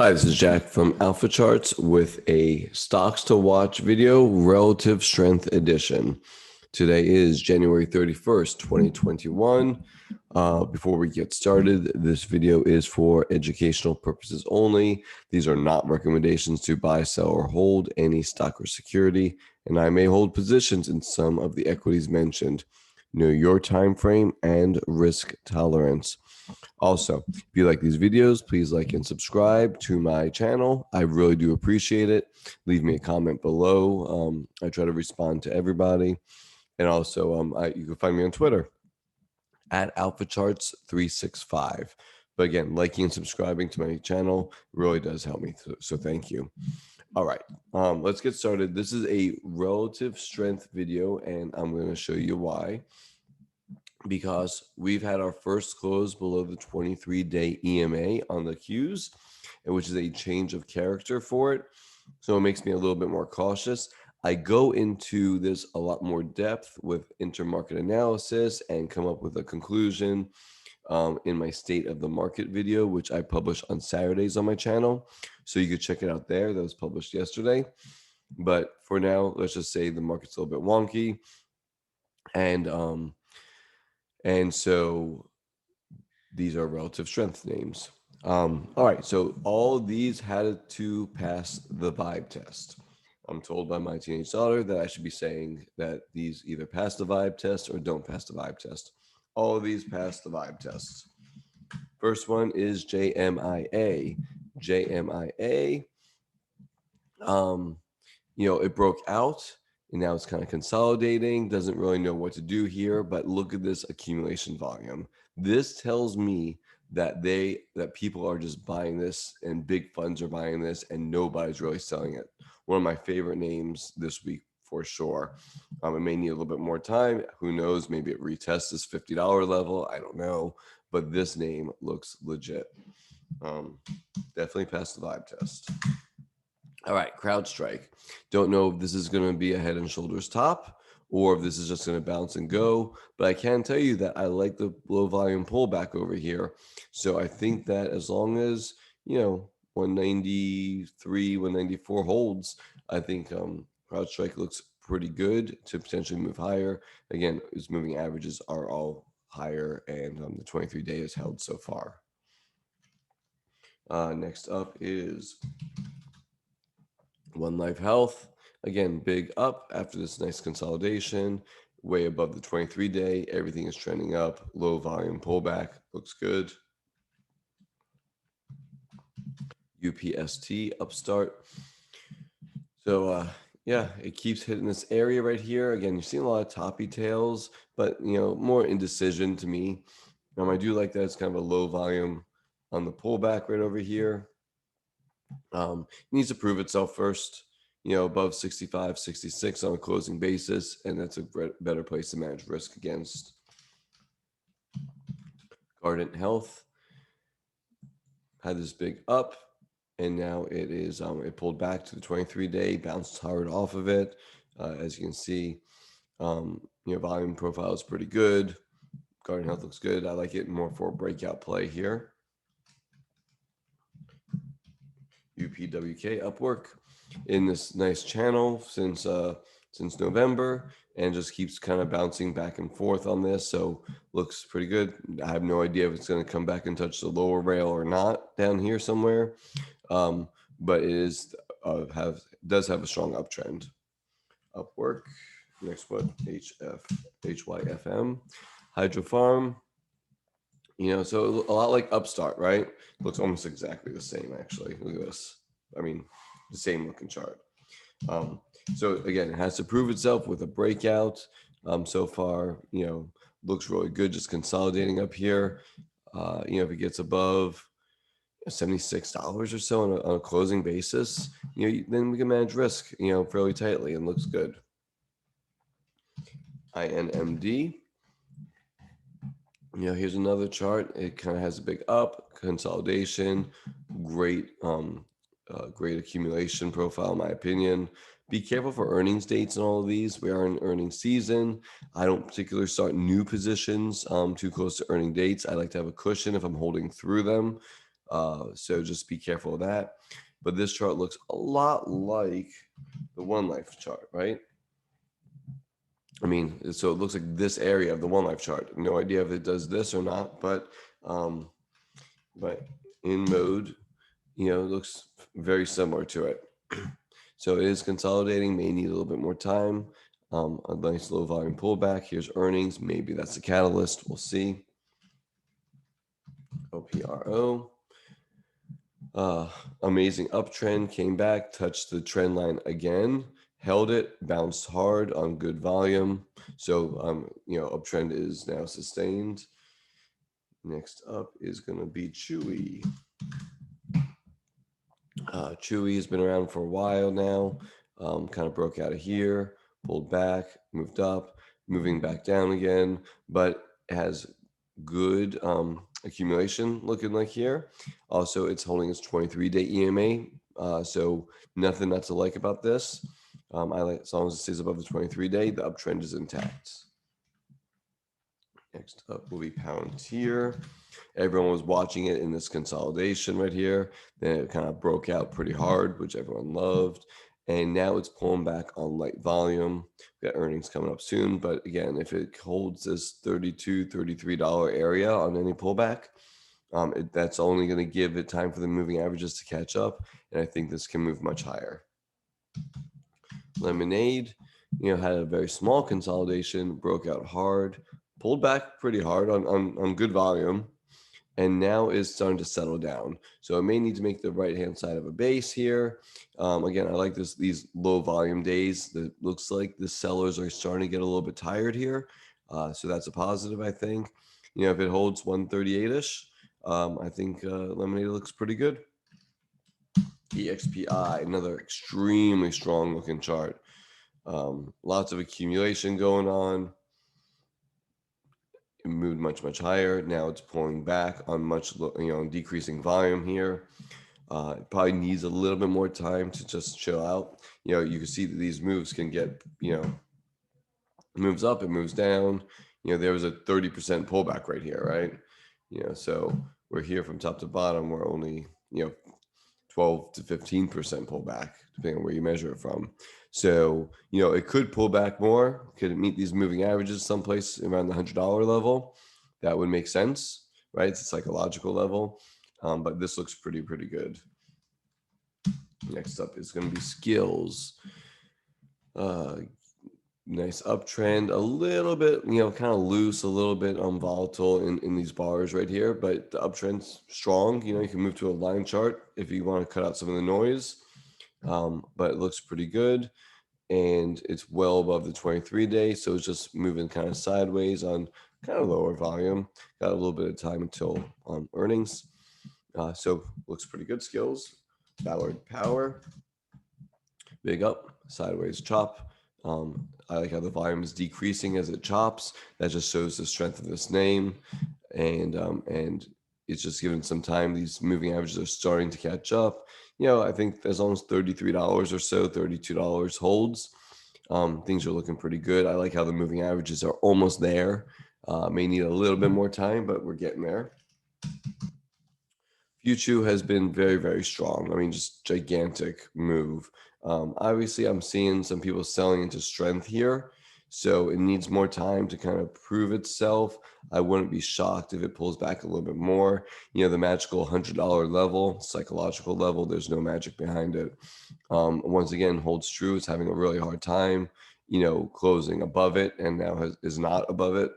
Hi, this is Jack from Alpha Charts with a stocks to watch video, relative strength edition. Today is January 31st, 2021. Before we get started, this video is for educational purposes only. These are not recommendations to buy, sell, or hold any stock or security, and I may hold positions in some of the equities mentioned. Know your time frame and risk tolerance. Also, if you like these videos, please like and subscribe to my channel. I really do appreciate it. Leave me a comment below. I try to respond to everybody. And also, you can find me on Twitter at AlphaCharts365. But again, liking and subscribing to my channel really does help me. So thank you. All right, let's get started. This is a relative strength video, and I'm going to show you why. Because we've had our first close below the 23-day EMA on the Qs, which is a change of character for it. So it makes me a little bit more cautious. I go into this a lot more depth with intermarket analysis and come up with a conclusion in my state of the market video, which I publish on Saturdays on my channel. So you could check it out there. That was published yesterday. But for now, let's just say the market's a little bit wonky. And so these are relative strength names. All right, so all of these had to pass the vibe test. I'm told by my teenage daughter that I should be saying that these either pass the vibe test or don't pass the vibe test. All of these pass the vibe test. First one is JMIA. JMIA, it broke out. And now it's kind of consolidating, doesn't really know what to do here, but look at this accumulation volume. This tells me that people are just buying this and big funds are buying this and nobody's really selling it. One of my favorite names this week for sure. It may need a little bit more time. Who knows? Maybe it retests this $50 level. I don't know, but this name looks legit. Definitely passed the vibe test. All right, Crowdstrike. Don't know if this is going to be a head and shoulders top or if this is just going to bounce and go, but I can tell you that I like the low volume pullback over here. So I think that as long as, 193, 194 holds, I think Crowdstrike looks pretty good to potentially move higher. Again, its moving averages are all higher, and the 23-day is held so far. Next up is One Life Health. Again, big up after this nice consolidation, way above the 23-day. Everything is trending up. Low volume pullback looks good. UPST upstart. So yeah, it keeps hitting this area right here. Again, you're seeing a lot of toppy tails, but more indecision to me. I do like that it's kind of a low volume on the pullback right over here. It needs to prove itself first, above 65, 66 on a closing basis, and that's a better place to manage risk against. Guardant Health had this big up, and now it is it pulled back to the 23-day, bounced hard off of it. As you can see, volume profile is pretty good. Guardant Health looks good. I like it more for a breakout play here. UPWK Upwork in this nice channel since November, and just keeps kind of bouncing back and forth on this. So looks pretty good. I have no idea if it's going to come back and touch the lower rail or not down here somewhere, but it is does have a strong uptrend. Upwork. Next one, HYFM, Hydrofarm. So a lot like Upstart, right? Looks almost exactly the same, actually. Look at this. I mean, the same looking chart. So again, it has to prove itself with a breakout. So far, looks really good, just consolidating up here. If it gets above $76 or so on a closing basis, then we can manage risk, fairly tightly, and looks good. INMD. Here's another chart. It kind of has a big up, consolidation, great accumulation profile, in my opinion. Be careful for earnings dates and all of these. We are in earnings season. I don't particularly start new positions too close to earning dates. I like to have a cushion if I'm holding through them. So just be careful of that. But this chart looks a lot like the One Life chart, right? I mean, so it looks like this area of the One Life chart. No idea if it does this or not, but in mode, it looks very similar to it. So it is consolidating, may need a little bit more time. A nice low volume pullback. Here's earnings. Maybe that's the catalyst. We'll see. OPRO. Amazing uptrend, came back, touched the trend line again, held it, bounced hard on good volume. So, uptrend is now sustained. Next up is going to be Chewy. Chewy has been around for a while now, kind of broke out of here, pulled back, moved up, moving back down again, but has good accumulation looking like here. Also, it's holding its 23-day EMA, so nothing not to like about this. I like, as long as it stays above the 23-day, the uptrend is intact. Next up will be Palantir. Everyone was watching it in this consolidation right here. Then it kind of broke out pretty hard, which everyone loved. And now it's pulling back on light volume. We got earnings coming up soon. But again, if it holds this $32, $33 area on any pullback, that's only going to give it time for the moving averages to catch up. And I think this can move much higher. Lemonade, had a very small consolidation, broke out hard, pulled back pretty hard on good volume, and now is starting to settle down. So it may need to make the right-hand side of a base here. Again, I like these low volume days. That looks like the sellers are starting to get a little bit tired here. So that's a positive, I think. If it holds 138-ish, I think Lemonade looks pretty good. EXPI, another extremely strong looking chart. Lots of accumulation going on. It moved much higher. Now it's pulling back on decreasing volume here. It probably needs a little bit more time to just chill out. You can see that these moves can get, moves up, it moves down. There was a 30% pullback right here, right? So we're here from top to bottom. We're only, 12 to 15% pullback, depending on where you measure it from. So, it could pull back more. Could it meet these moving averages someplace around the $100 level? That would make sense, right? It's a psychological level. But this looks pretty good. Next up is going to be Skills. Nice uptrend, a little bit, kind of loose, a little bit volatile in these bars right here, but the uptrend's strong. You can move to a line chart if you want to cut out some of the noise, but it looks pretty good, and it's well above the 23-day, so it's just moving kind of sideways on kind of lower volume. Got a little bit of time until earnings, so looks pretty good. Skills, Ballard Power, big up, sideways chop. I like how the volume is decreasing as it chops. That just shows the strength of this name, and it's just given some time. These moving averages are starting to catch up. I think as long as $33 or so, $32 holds, things are looking pretty good. I like how the moving averages are almost there. May need a little bit more time, but we're getting there. Fuchu has been very strong. I mean, just gigantic move. Obviously, I'm seeing some people selling into strength here, so it needs more time to kind of prove itself. I wouldn't be shocked if it pulls back a little bit more. The magical $100 level, psychological level, there's no magic behind it. Once again, holds true. It's having a really hard time, closing above it, and now is not above it.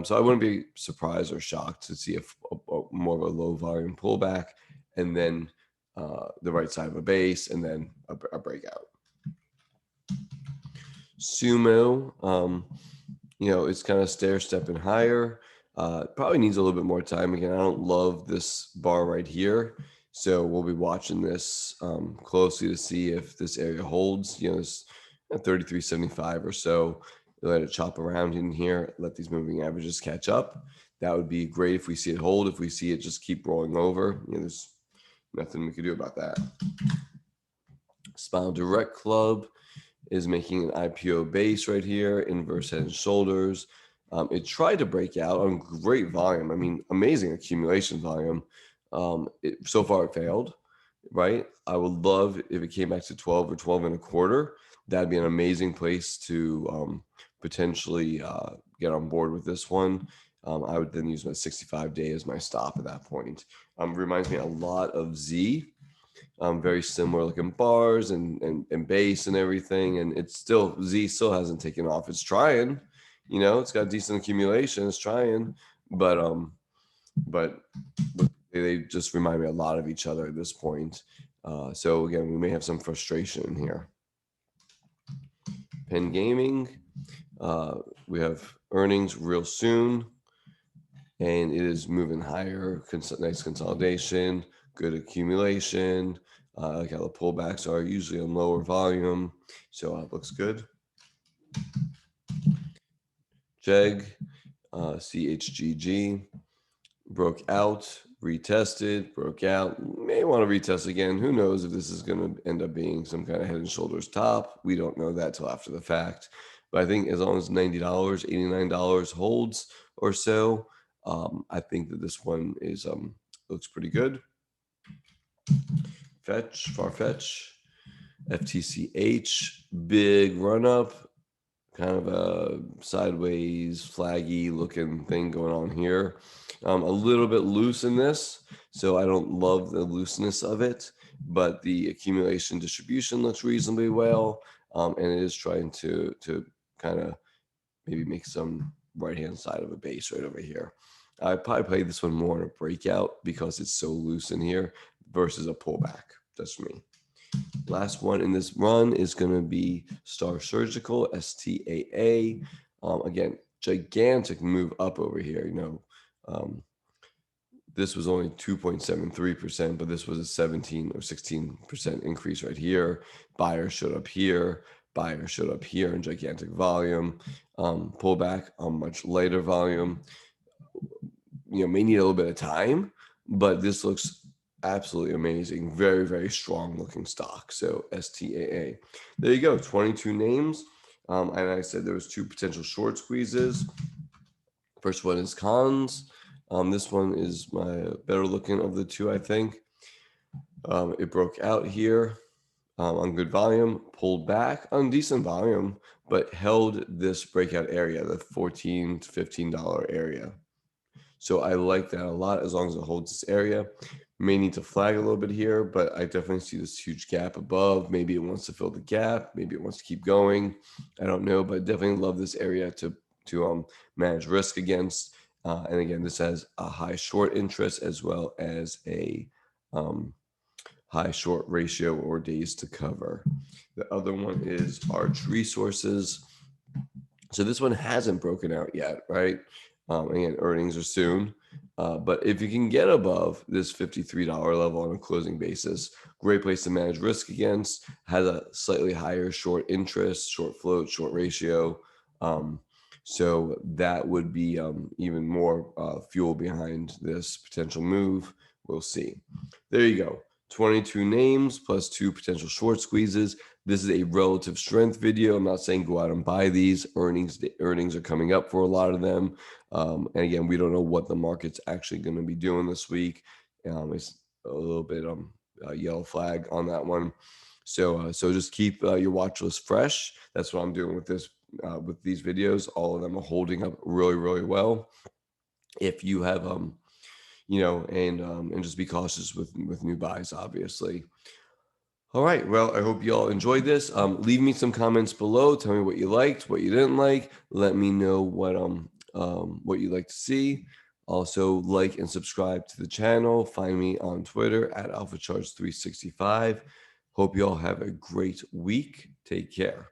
So I wouldn't be surprised or shocked to see more of a low volume pullback, and then the right side of a base, and then a breakout. Sumo, it's kind of stair-stepping higher. Probably needs a little bit more time. Again, I don't love this bar right here, so we'll be watching this closely to see if this area holds. This 33.75 or so. Let it chop around in here, let these moving averages catch up. That would be great if we see it hold. If we see it just keep rolling over, there's nothing we can do about that. Spinal Direct Club is making an IPO base right here, inverse head and shoulders. It tried to break out on great volume. I mean, amazing accumulation volume. So far it failed, right? I would love if it came back to 12 or 12 and a quarter. That'd be an amazing place to potentially get on board with this one. I would then use my 65-day as my stop at that point. Reminds me a lot of Z. Very similar looking bars and base and everything. And it's still, Z still hasn't taken off. It's trying, it's got decent accumulation. It's trying, but they just remind me a lot of each other at this point. So again, we may have some frustration here. Penn Gaming, we have earnings real soon, and it is moving higher. Nice consolidation, good accumulation. Like how the pullbacks are usually on lower volume, so it looks good. JEG, CHGG, broke out, retested, broke out. May want to retest again. Who knows if this is going to end up being some kind of head and shoulders top. We don't know that till after the fact. But I think as long as $90, $89 holds or so, I think that this one is looks pretty good. Farfetch, FTCH, big run up, kind of a sideways flaggy looking thing going on here. A little bit loose in this, so I don't love the looseness of it, but the accumulation distribution looks reasonably well, and it is trying to kind of maybe make some right hand side of a base right over here. I probably played this one more in a breakout because it's so loose in here versus a pullback. That's me. Last one in this run is going to be Star Surgical, STAA. Again, gigantic move up over here. This was only 2.73%, but this was a 17 or 16% increase right here. Buyer showed up here. Buyer showed up here in gigantic volume. Pullback on much lighter volume. May need a little bit of time, but this looks absolutely amazing. Very, very strong looking stock. So STAA. There you go. 22 names. And I said there was 2 potential short squeezes. First one is cons. This one is my better looking of the 2, I think. It broke out here on good volume, pulled back on decent volume, but held this breakout area, the $14 to $15 area. So I like that a lot as long as it holds this area. May need to flag a little bit here, but I definitely see this huge gap above. Maybe it wants to fill the gap. Maybe it wants to keep going. I don't know, but definitely love this area to manage risk against. And again, this has a high short interest as well as a high short ratio or days to cover. The other one is Arch Resources. So this one hasn't broken out yet, right? Again, earnings are soon. But if you can get above this $53 level on a closing basis, great place to manage risk against, has a slightly higher short interest, short float, short ratio. So that would be even more fuel behind this potential move. We'll see. There you go. 22 names plus 2 potential short squeezes. This is a relative strength video. I'm not saying go out and buy these. Earnings are coming up for a lot of them. And again, we don't know what the market's actually going to be doing this week. It's a little bit yellow flag on that one. So just keep your watch list fresh. That's what I'm doing with this with these videos. All of them are holding up really, really well. If you have and just be cautious with new buys, obviously. All right. Well, I hope you all enjoyed this. Leave me some comments below. Tell me what you liked, what you didn't like. Let me know what you'd like to see. Also, like and subscribe to the channel. Find me on Twitter at AlphaCharts365. Hope you all have a great week. Take care.